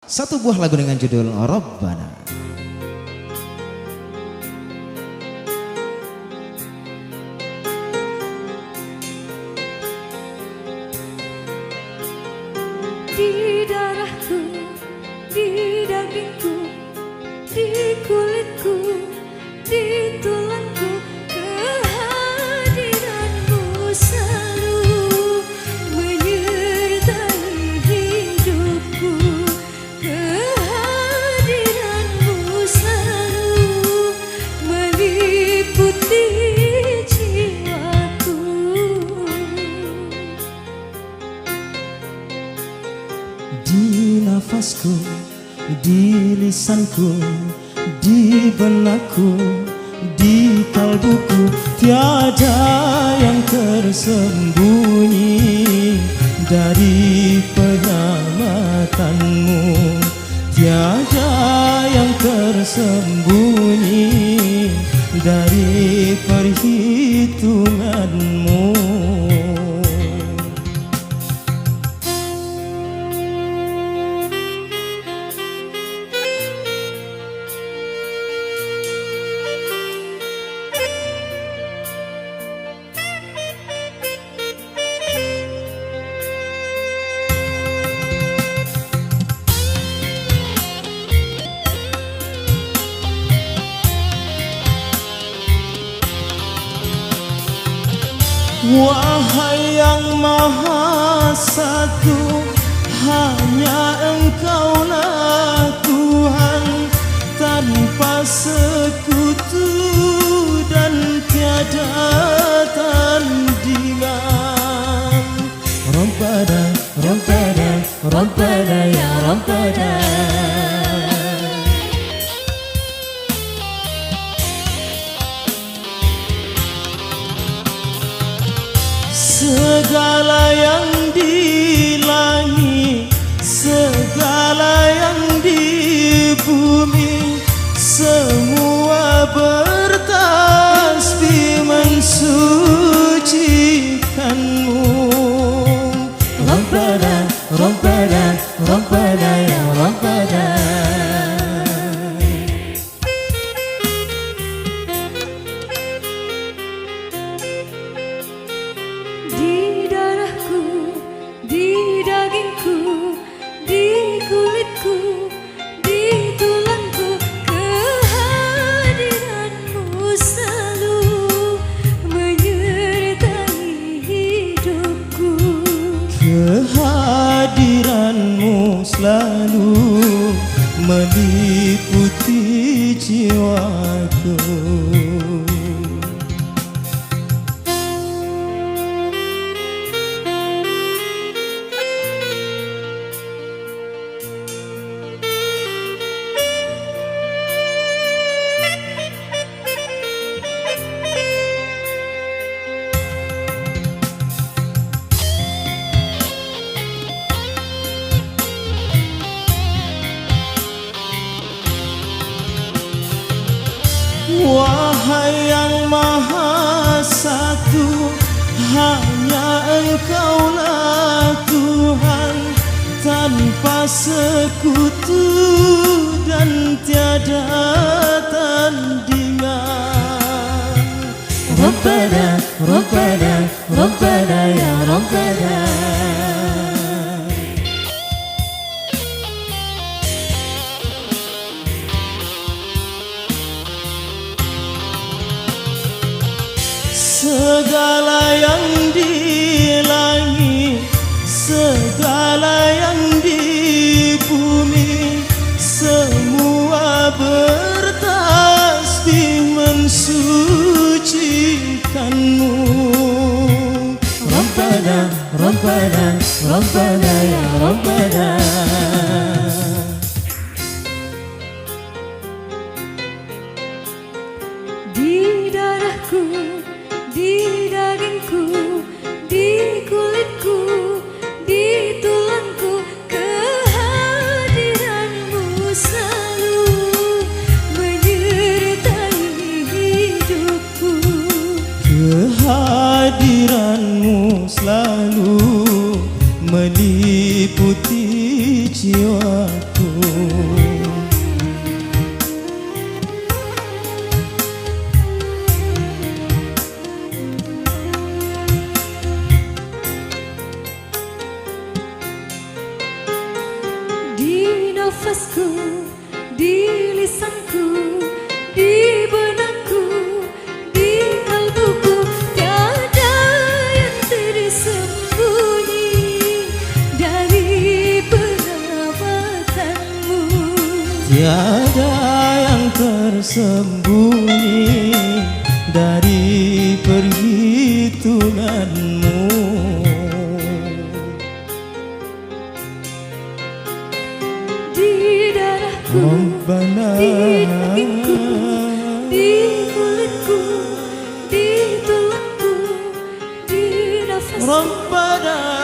Satu buah lagu dengan judul Rabbana. Di darahku, di dagingku, di kulitku, di tulangku, kehadiranmu selalu menyertai hidupku. Kehadiranmu selalu meliputi jiwaku. Di nafasku, di lisanku, di benakku, di kalbuku, tiada yang tersembunyi dari penyamatanmu. Tiada yang tersembunyi dari perhitunganmu. Wahai yang Maha Satu, hanya Engkaulah Tuhan, tanpa sekutu dan tiada tandingan. Rabbana, Rabbana, Rabbana ya Rabbana. Segala yang di langit, segala yang di bumi, semua bertasbih mensucikanmu. Rabbana, Rabbana, Rabbana ya Rabbana. Di darahku, di dagingku, di kulitku, di tulangku, kehadiranmu selalu menyertai hidupku. Kehadiranmu selalu meliputi jiwaku. Wahai yang Maha Satu, hanya Engkaulah Tuhan, tanpa sekutu dan tiada tandingan. Rabbana, Rabbana, Rabbana ya Rabbana. Segala yang di langit, segala yang di bumi, semua bertasbih mensucikanmu. Rabbana, Rabbana, Rabbana ya Rabbana. Di darahku, di dagingku, jiwaku. Di nafasku, di lisanku, di benakku, di kalbuku, tiada yang tersembunyi dari perawatanmu. Tiada yang tersembunyi dari perhitunganmu. Di darahku, Rabbana, di dagingku, di kulitku, di tulangku, di nafasku. Rabbana